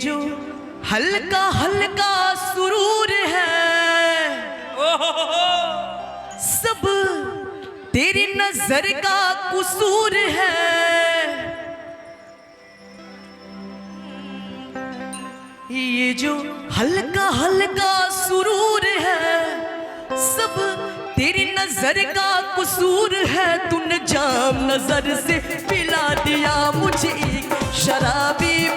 जो हल्का हल्का सुरूर है सब तेरी नजर का कसूर है। ये जो हल्का हल्का सुरूर है सब तेरी नजर का कसूर है। तूने जाम नजर से पिला दिया मुझे एक शराबी